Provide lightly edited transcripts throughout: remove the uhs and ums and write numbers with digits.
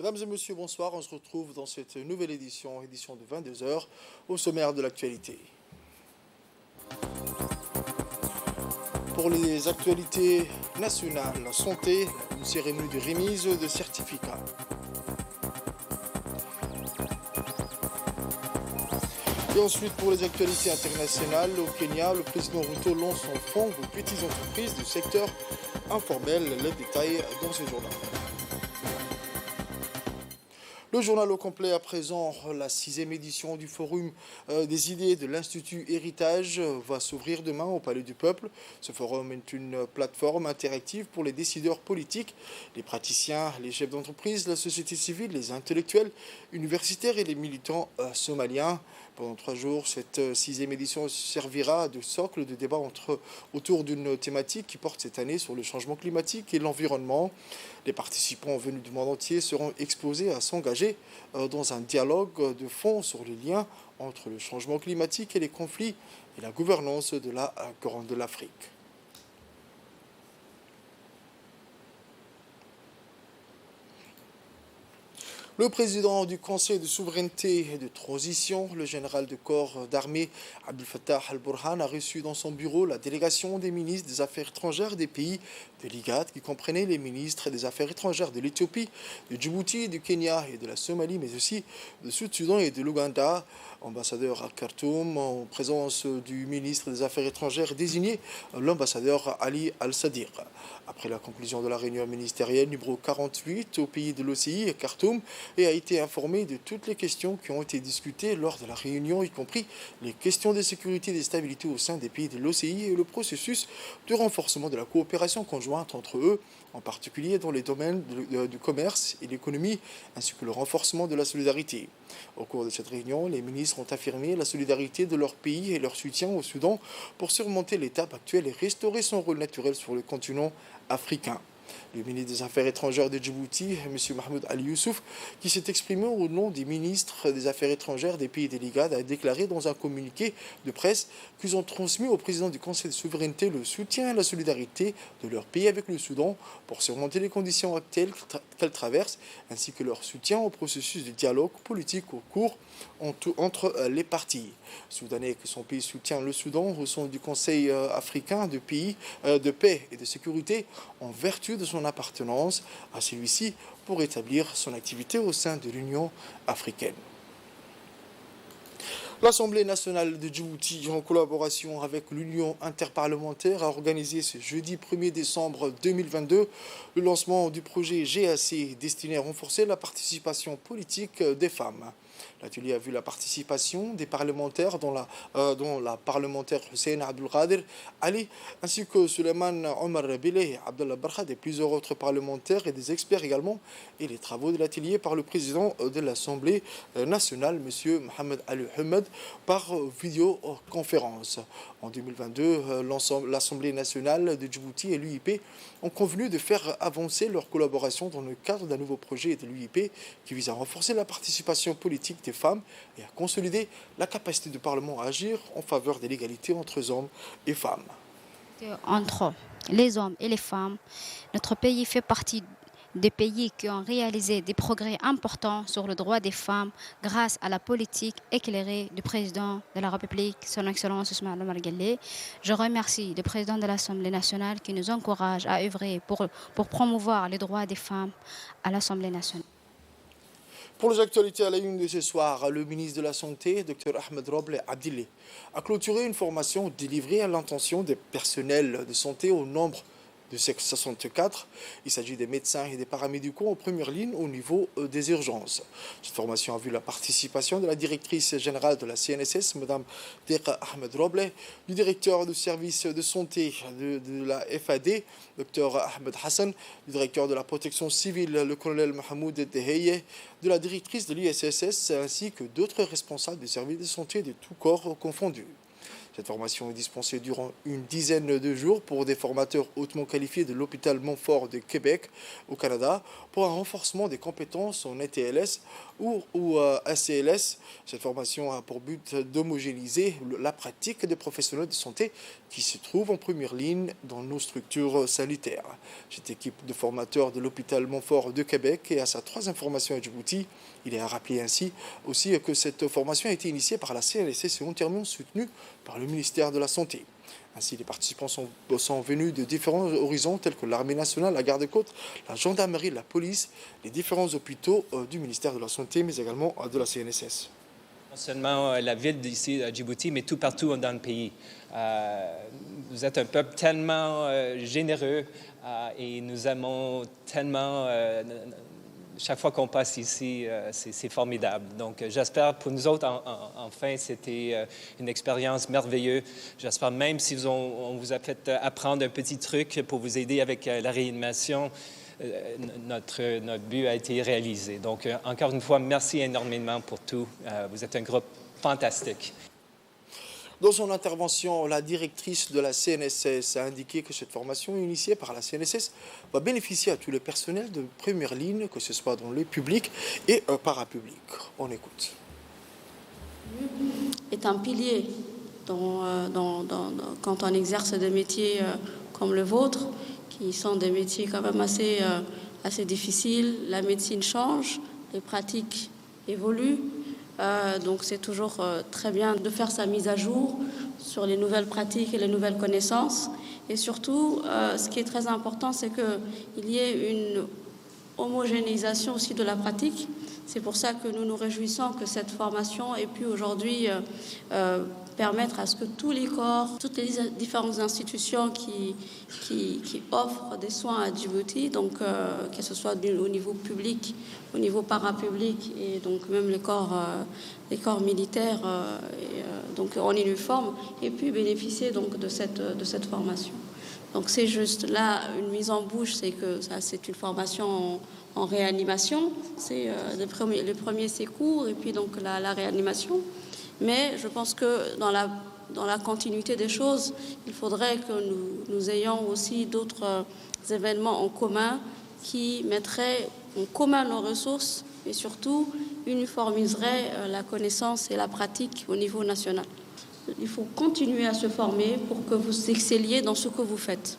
Mesdames et messieurs, bonsoir. On se retrouve dans cette nouvelle édition de 22 heures, au sommaire de l'actualité. Pour les actualités nationales, la santé, une cérémonie de remise de certificats. Et ensuite, pour les actualités internationales, au Kenya, le président Ruto lance son fonds aux petites entreprises du secteur informel. Les détails dans ce journal. Le journal au complet à présent, la 6e édition du Forum des idées de l'Institut Héritage va s'ouvrir demain au Palais du Peuple. Ce forum est une plateforme interactive pour les décideurs politiques, les praticiens, les chefs d'entreprise, la société civile, les intellectuels, universitaires et les militants somaliens. Pendant 3 jours, cette 6e édition servira de socle de débat autour d'une thématique qui porte cette année sur le changement climatique et l'environnement. Les participants venus du monde entier seront exposés à s'engager dans un dialogue de fond sur les liens entre le changement climatique et les conflits et la gouvernance de la Corne de l'Afrique. Le président du Conseil de souveraineté et de transition, le général de corps d'armée Abdel Fattah al-Burhan, a reçu dans son bureau la délégation des ministres des Affaires étrangères des pays de l'IGAD, qui comprenait les ministres des Affaires étrangères de l'Éthiopie, de Djibouti, du Kenya et de la Somalie, mais aussi de Sud-Soudan et de l'Ouganda. Ambassadeur à Khartoum, en présence du ministre des Affaires étrangères désigné, l'ambassadeur Ali Al-Sadiq. Après la conclusion de la réunion ministérielle numéro 48 au pays de l'OCI, à Khartoum, et a été informé de toutes les questions qui ont été discutées lors de la réunion, y compris les questions de sécurité et de stabilité au sein des pays de l'OCI et le processus de renforcement de la coopération conjointe entre eux, en particulier dans les domaines du commerce et l'économie, ainsi que le renforcement de la solidarité. Au cours de cette réunion, les ministres ont affirmé la solidarité de leur pays et leur soutien au Soudan pour surmonter l'étape actuelle et restaurer son rôle naturel sur le continent africain. Le ministre des Affaires étrangères de Djibouti, M. Mahmoud Ali Youssouf, qui s'est exprimé au nom des ministres des Affaires étrangères des pays de l'IGAD, a déclaré dans un communiqué de presse qu'ils ont transmis au président du Conseil de souveraineté le soutien et la solidarité de leur pays avec le Soudan pour surmonter les conditions actuelles qu'elle traverse, ainsi que leur soutien au processus de dialogue politique au cours entre les parties. Soudanais que son pays soutient le Soudan au sein du Conseil africain de paix et de sécurité en vertu de son appartenance à celui-ci pour établir son activité au sein de l'Union africaine. L'Assemblée nationale de Djibouti, en collaboration avec l'Union interparlementaire, a organisé ce jeudi 1er décembre 2022 le lancement du projet GAC destiné à renforcer la participation politique des femmes. L'atelier a vu la participation des parlementaires, dont la parlementaire Hussein Abdelkader Ali, ainsi que Suleiman Omar Bileh, Abdallah Barkhad et plusieurs autres parlementaires et des experts également, et les travaux de l'atelier par le président de l'Assemblée nationale, M. Mohamed Ali Hamed, par vidéoconférence. En 2022, l'Assemblée nationale de Djibouti et l'UIP ont convenu de faire avancer leur collaboration dans le cadre d'un nouveau projet de l'UIP qui vise à renforcer la participation politique des femmes et à consolider la capacité du Parlement à agir en faveur de l'égalité entre hommes et femmes. Entre les hommes et les femmes, notre pays fait partie des pays qui ont réalisé des progrès importants sur le droit des femmes grâce à la politique éclairée du président de la République, son Excellence Ismaël Omar Guelleh. Je remercie le président de l'Assemblée nationale qui nous encourage à œuvrer pour promouvoir les droits des femmes à l'Assemblée nationale. Pour les actualités à la une de ce soir, le ministre de la Santé, Dr Ahmed Roble Abdillah, a clôturé une formation délivrée à l'intention des personnels de santé au nombre de 64. Il s'agit des médecins et des paramédicaux en première ligne au niveau des urgences. Cette formation a vu la participation de la directrice générale de la CNSS, Mme Deqa Ahmed Roble, du directeur du service de santé de la FAD, Dr Ahmed Hassan, du directeur de la protection civile, le colonel Mahmoud Deheye, de la directrice de l'ISSS, ainsi que d'autres responsables des services de santé de tous corps confondus. Cette formation est dispensée durant une dizaine de jours pour des formateurs hautement qualifiés de l'hôpital Montfort de Québec au Canada pour un renforcement des compétences en ETLS ou ACLS. Cette formation a pour but d'homogénéiser la pratique des professionnels de santé qui se trouvent en première ligne dans nos structures sanitaires. Cette équipe de formateurs de l'hôpital Montfort de Québec est à sa 3e formation à Djibouti. Il est à rappeler ainsi aussi que cette formation a été initiée par la CNSS et entièrement soutenue par le ministère de la Santé. Ainsi, les participants sont venus de différents horizons tels que l'armée nationale, la garde-côte, la gendarmerie, la police, les différents hôpitaux du ministère de la Santé, mais également de la CNSS. Non seulement la ville d'ici à Djibouti, mais tout partout dans le pays. Vous êtes un peuple tellement généreux et nous aimons tellement... chaque fois qu'on passe ici, c'est formidable. Donc, j'espère pour nous autres, enfin, c'était une expérience merveilleuse. J'espère même si on vous a fait apprendre un petit truc pour vous aider avec la réanimation, notre but a été réalisé. Donc, encore une fois, merci énormément pour tout. Vous êtes un groupe fantastique. Dans son intervention, la directrice de la CNSS a indiqué que cette formation initiée par la CNSS va bénéficier à tous les personnels de première ligne, que ce soit dans le public et parapublic. On écoute. Est un pilier quand on exerce des métiers comme le vôtre, qui sont des métiers quand même assez difficiles. La médecine change, les pratiques évoluent. Donc c'est toujours très bien de faire sa mise à jour sur les nouvelles pratiques et les nouvelles connaissances. Et surtout, ce qui est très important, c'est qu'il y ait une homogénéisation aussi de la pratique. C'est pour ça que nous nous réjouissons que cette formation ait pu aujourd'hui permettre à ce que tous les corps, toutes les différentes institutions qui offrent des soins à Djibouti, donc que ce soit au niveau public, au niveau parapublic et donc même les corps militaires donc en uniforme, aient pu bénéficier donc de cette formation. Donc c'est juste là une mise en bouche, c'est que ça c'est une formation en réanimation, c'est le premier secours et puis donc la réanimation. Mais je pense que dans la continuité des choses, il faudrait que nous ayons aussi d'autres événements en commun qui mettraient en commun nos ressources et surtout uniformiseraient la connaissance et la pratique au niveau national. Il faut continuer à se former pour que vous excelliez dans ce que vous faites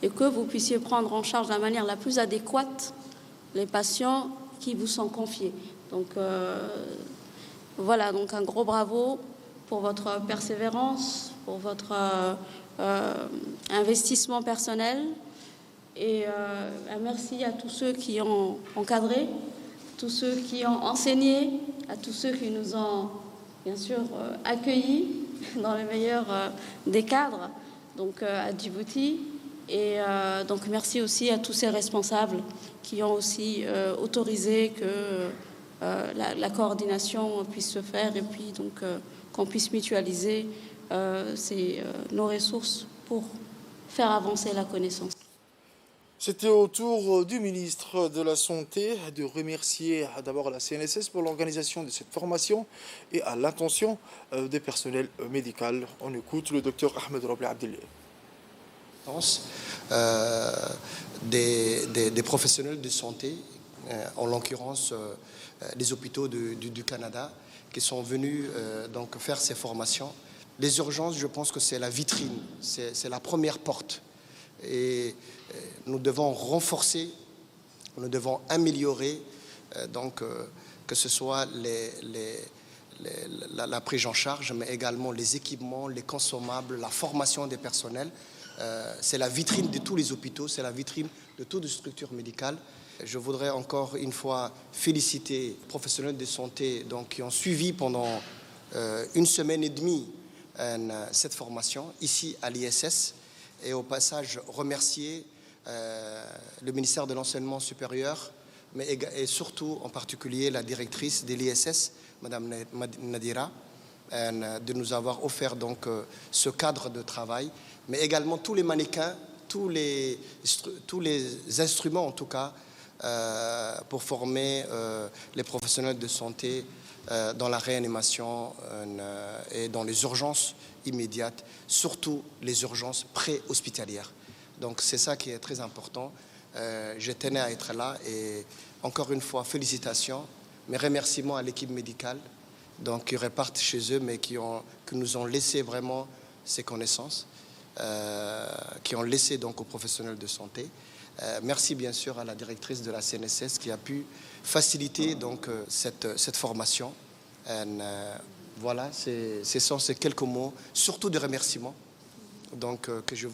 et que vous puissiez prendre en charge de la manière la plus adéquate les patients qui vous sont confiés. Donc voilà, donc un gros bravo pour votre persévérance, pour votre investissement personnel et un merci à tous ceux qui ont encadré, tous ceux qui ont enseigné, à tous ceux qui nous ont bien sûr accueillis dans le meilleur des cadres, donc à Djibouti. Et donc merci aussi à tous ces responsables qui ont aussi autorisé que la coordination puisse se faire et puis donc qu'on puisse mutualiser nos ressources pour faire avancer la connaissance. C'était au tour du ministre de la Santé de remercier d'abord la CNSS pour l'organisation de cette formation et à l'attention des personnels médicaux. On écoute le docteur Ahmed Robli Abdellah. Des professionnels de santé, en l'occurrence les hôpitaux du Canada, qui sont venus donc faire ces formations. Les urgences, je pense que c'est la vitrine, c'est la première porte. Et nous devons renforcer, nous devons améliorer, donc que ce soit la prise en charge, mais également les équipements, les consommables, la formation des personnels. C'est la vitrine de tous les hôpitaux, c'est la vitrine de toutes les structures médicales. Je voudrais encore une fois féliciter les professionnels de santé donc, qui ont suivi pendant 1 semaine et demie cette formation ici à l'ISS et au passage remercier le ministère de l'Enseignement supérieur et surtout en particulier la directrice de l'ISS, Madame Nadira, de nous avoir offert donc ce cadre de travail, mais également tous les mannequins, tous les instruments en tout cas, pour former les professionnels de santé dans la réanimation et dans les urgences immédiates, surtout les urgences pré-hospitalières. Donc c'est ça qui est très important. Je tenais à être là et encore une fois, félicitations. Mes remerciements à l'équipe médicale donc, qui repartent chez eux mais qui nous ont laissé vraiment ces connaissances, qui ont laissé donc aux professionnels de santé. Merci bien sûr à la directrice de la CNSS qui a pu faciliter donc, cette formation. Voilà, ce sont ces quelques mots, surtout de remerciements donc, que je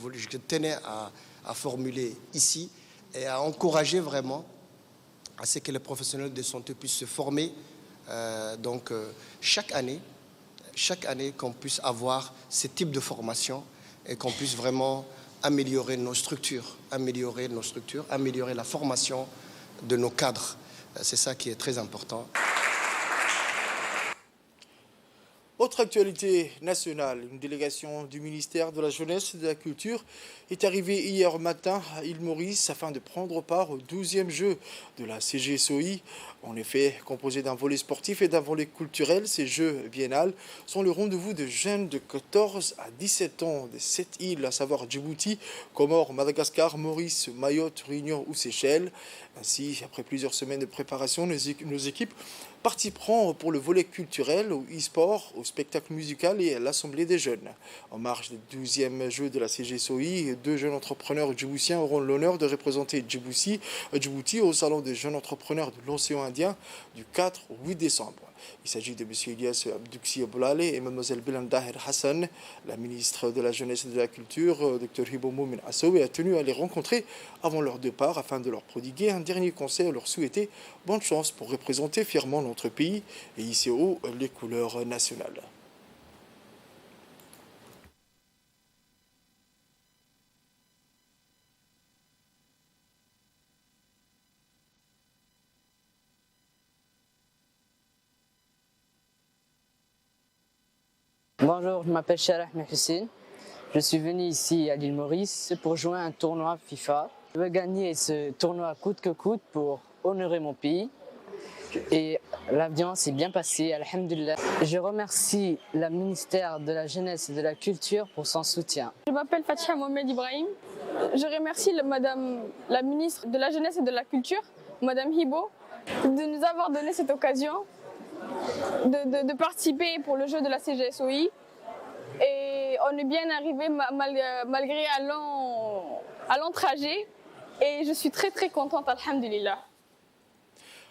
tenais à formuler ici et à encourager vraiment à ce que les professionnels de santé puissent se former chaque année qu'on puisse avoir ce type de formation et qu'on puisse vraiment améliorer nos structures, améliorer la formation de nos cadres. C'est ça qui est très important. Autre actualité nationale, une délégation du ministère de la Jeunesse et de la Culture est arrivée hier matin à île Maurice afin de prendre part au 12e jeu de la CGSOI. En effet, composé d'un volet sportif et d'un volet culturel, ces jeux biennales sont le rendez-vous de jeunes de 14 à 17 ans de 7 îles, à savoir Djibouti, Comores, Madagascar, Maurice, Mayotte, Réunion ou Seychelles. Ainsi, après plusieurs semaines de préparation, nos équipes participeront pour le volet culturel, au e-sport, au spectacle musical et à l'Assemblée des jeunes. En marge des 12e Jeux de la CGSOI, 2 jeunes entrepreneurs djiboutiens auront l'honneur de représenter Djibouti au Salon des jeunes entrepreneurs de l'océan Indien du 4 au 8 décembre. Il s'agit de M. Ilyas Abdouksi Aboulale et Mlle Belandahir Hassan. La ministre de la Jeunesse et de la Culture, Dr Hibo Moumin Assowe, a tenu à les rencontrer avant leur départ afin de leur prodiguer un dernier conseil et leur souhaiter bonne chance pour représenter fièrement notre pays et hisser haut les couleurs nationales. Bonjour, je m'appelle Sharah Hussein. Je suis venu ici à l'île Maurice pour jouer un tournoi FIFA. Je veux gagner ce tournoi coûte que coûte pour honorer mon pays. Et l'avion s'est bien passé, alhamdulillah. Je remercie le ministère de la Jeunesse et de la Culture pour son soutien. Je m'appelle Fatiha Mohamed Ibrahim. Je remercie la ministre de la Jeunesse et de la Culture, Madame Hibo, de nous avoir donné cette occasion de participer pour le jeu de la CGSOI. Et on est bien arrivé malgré un long trajet. Et je suis très très contente, alhamdulillah.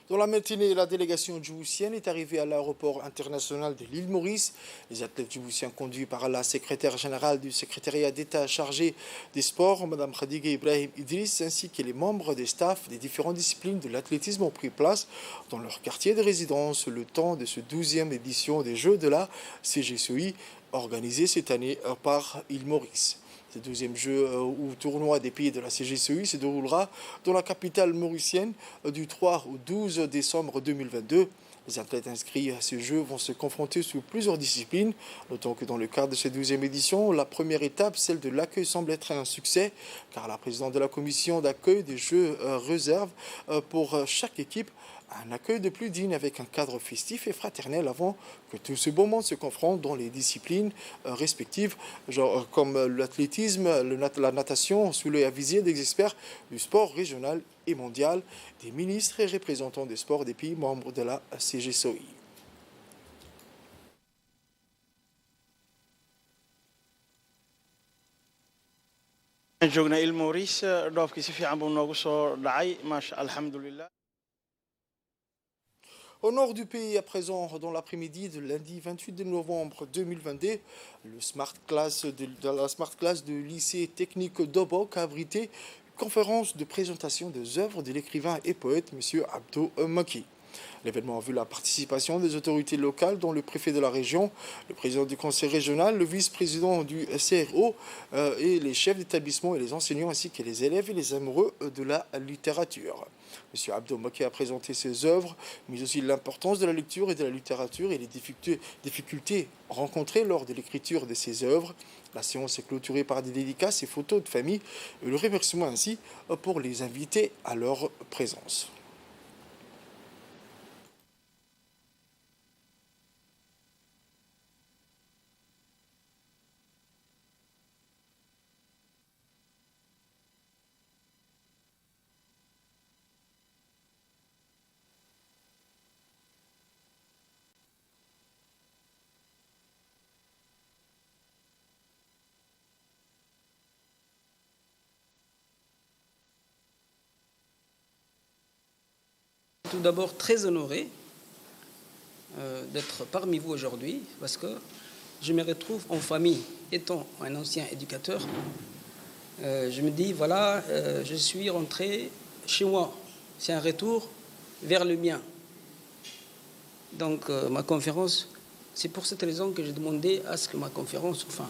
Dans la matinée, la délégation djiboutienne est arrivée à l'aéroport international de l'île Maurice. Les athlètes djiboutiens conduits par la secrétaire générale du secrétariat d'État chargé des sports, Mme Khadiga Ibrahim Idriss, ainsi que les membres des staffs des différentes disciplines de l'athlétisme ont pris place dans leur quartier de résidence le temps de ce 12e édition des Jeux de la CGSOI organisée cette année par l'île Maurice. Ce 12e jeu ou tournoi des pays de la CGSOI se déroulera dans la capitale mauricienne du 3 au 12 décembre 2022. Les athlètes inscrits à ce jeu vont se confronter sur plusieurs disciplines. Notons que dans le cadre de cette 12e édition, la première étape, celle de l'accueil, semble être un succès, car la présidente de la commission d'accueil des Jeux réserve pour chaque équipe un accueil de plus digne avec un cadre festif et fraternel avant que tout ce beau monde se confronte dans les disciplines respectives, comme l'athlétisme, la natation, sous l'œil avisé des experts du sport régional et mondial, des ministres et représentants des sports des pays membres de la CGSOI. joogna il Maurice dhoofkii si fiican buu noogu soo dhacay maasha alhamdulillah. Au nord du pays, à présent, dans l'après-midi de lundi 28 novembre 2022, la Smart Class de lycée technique d'Obok a abrité une conférence de présentation des œuvres de l'écrivain et poète M. Abdo Maki. L'événement a vu la participation des autorités locales, dont le préfet de la région, le président du conseil régional, le vice-président du CRO et les chefs d'établissement et les enseignants, ainsi que les élèves et les amoureux de la littérature. M. Abdo Maki a présenté ses œuvres, mais aussi l'importance de la lecture et de la littérature et les difficultés rencontrées lors de l'écriture de ses œuvres. La séance est clôturée par des dédicaces et photos de famille et le remerciement ainsi pour les invités à leur présence. tout d'abord très honoré d'être parmi vous aujourd'hui parce que je me retrouve en famille. Étant un ancien éducateur, je me dis, voilà, je suis rentré chez moi. C'est un retour vers le mien. Donc ma conférence, c'est pour cette raison que j'ai demandé à ce que ma conférence, enfin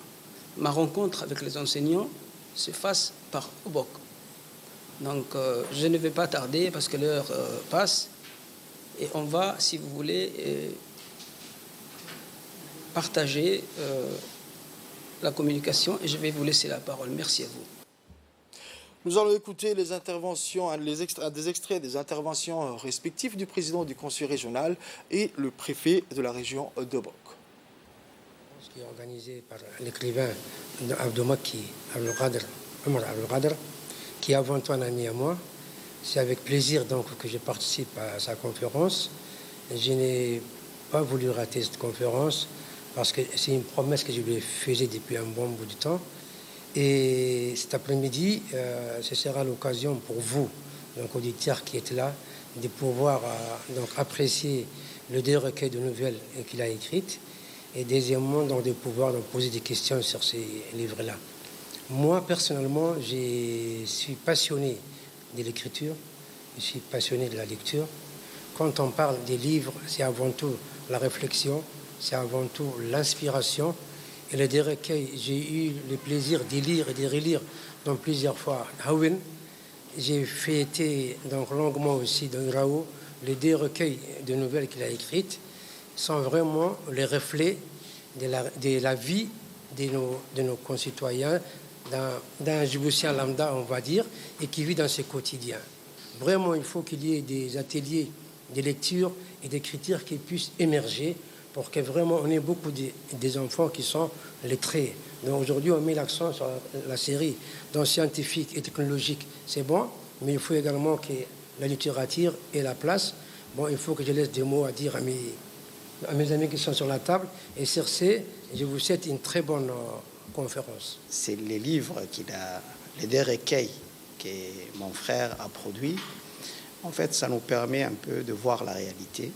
ma rencontre avec les enseignants se fasse par Obok. Donc je ne vais pas tarder parce que l'heure passe et on va, si vous voulez, partager la communication et je vais vous laisser la parole. Merci à vous. Nous allons écouter les interventions, des extraits des interventions respectives du président du conseil régional et le préfet de la région d'Obok. Qui est organisé par l'écrivain Abdoumakki Omar Abdelkader, qui est avant tout un ami à moi. C'est avec plaisir donc que je participe à sa conférence. Je n'ai pas voulu rater cette conférence parce que c'est une promesse que je lui faisais depuis un bon bout de temps. Et cet après-midi, ce sera l'occasion pour vous, donc auditeurs qui êtes là, de pouvoir donc apprécier le deux recueils de nouvelles qu'il a écrites. Et deuxièmement, donc, de pouvoir donc, poser des questions sur ces livres-là. Moi, personnellement, je suis passionné de l'écriture, je suis passionné de la lecture. Quand on parle des livres, c'est avant tout la réflexion, c'est avant tout l'inspiration. Et les deux recueils, j'ai eu le plaisir de lire et de relire donc, plusieurs fois Hawin. J'ai fêté donc, longuement aussi dans Rao les deux recueils de nouvelles qu'il a écrites. Sont vraiment les reflets de la vie de nos concitoyens, d'un Djiboutien lambda, on va dire, et qui vit dans ses quotidiens. Vraiment, il faut qu'il y ait des ateliers de lecture et d'écriture qui puissent émerger pour que vraiment on ait beaucoup des enfants qui sont lettrés. Donc aujourd'hui, on met l'accent sur la série donc scientifique et technologique. C'est bon, mais il faut également que la littérature ait la place. Bon, il faut que je laisse des mots à dire à mes amis qui sont sur la table. Et sur ce, je vous souhaite une très bonne conférence. C'est les livres les deux recueils que mon frère a produits. En fait, ça nous permet un peu de voir la réalité.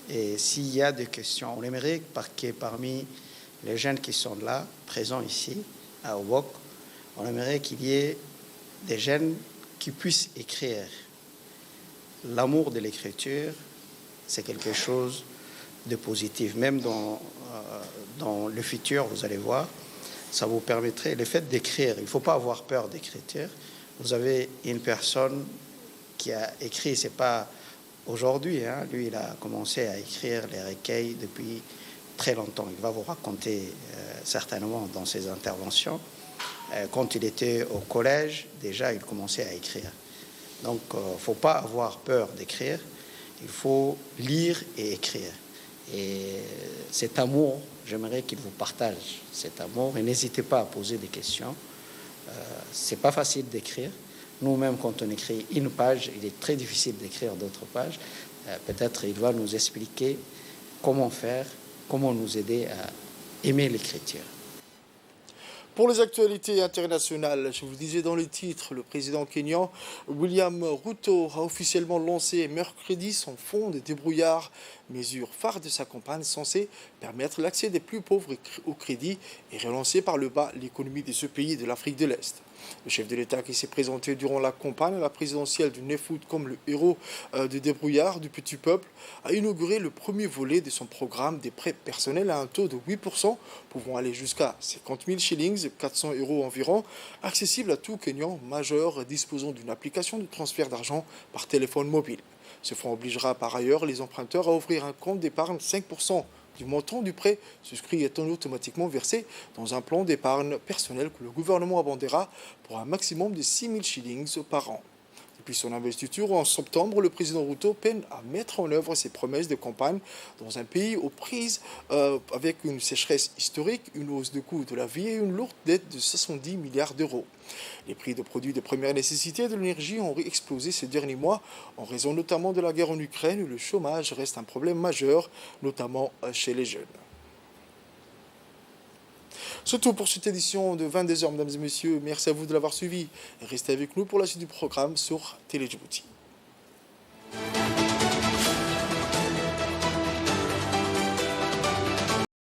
Et s'il y a des questions, on aimerait que parmi les jeunes qui sont là, présents ici, à Obok, on aimerait qu'il y ait des jeunes qui puissent écrire. L'amour de l'écriture, c'est quelque chose de positif. Même dans le futur, vous allez voir, ça vous permettrait, le fait d'écrire, il ne faut pas avoir peur d'écriture. Vous avez une personne qui a écrit, c'est pas aujourd'hui, hein, lui il a commencé à écrire les recueils depuis très longtemps. Il va vous raconter certainement dans ses interventions. Quand il était au collège, déjà il commençait à écrire. Donc il ne faut pas avoir peur d'écrire, il faut lire et écrire. Et cet amour, j'aimerais qu'il vous partage cet amour et n'hésitez pas à poser des questions. C'est pas facile d'écrire. Nous-mêmes, quand on écrit une page, il est très difficile d'écrire d'autres pages. Peut-être il va nous expliquer comment faire, comment nous aider à aimer l'écriture. Pour les actualités internationales, je vous disais dans le titre, le président kényan William Ruto a officiellement lancé mercredi son fonds de débrouillard, mesure phare de sa campagne censée permettre l'accès des plus pauvres au crédit et relancer par le bas l'économie de ce pays de l'Afrique de l'Est. Le chef de l'État qui s'est présenté durant la campagne à la présidentielle du 9 août comme le héros de débrouillard du petit peuple a inauguré le premier volet de son programme des prêts personnels à un taux de 8%, pouvant aller jusqu'à 50 000 shillings, 400 € environ, accessible à tout Kenyan majeur disposant d'une application de transfert d'argent par téléphone mobile. Ce fonds obligera par ailleurs les emprunteurs à ouvrir un compte d'épargne 5% du montant du prêt souscrit étant automatiquement versé dans un plan d'épargne personnel que le gouvernement abondera pour un maximum de 6 000 shillings par an. Depuis son investiture en septembre, le président Ruto peine à mettre en œuvre ses promesses de campagne dans un pays aux prises avec une sécheresse historique, une hausse de coût de la vie et une lourde dette de 70 milliards d'euros. Les prix de produits de première nécessité et de l'énergie ont explosé ces derniers mois en raison notamment de la guerre en Ukraine où le chômage reste un problème majeur, notamment chez les jeunes. C'est tout pour cette édition de 22h, mesdames et messieurs. Merci à vous de l'avoir suivi. Restez avec nous pour la suite du programme sur Télé Djibouti.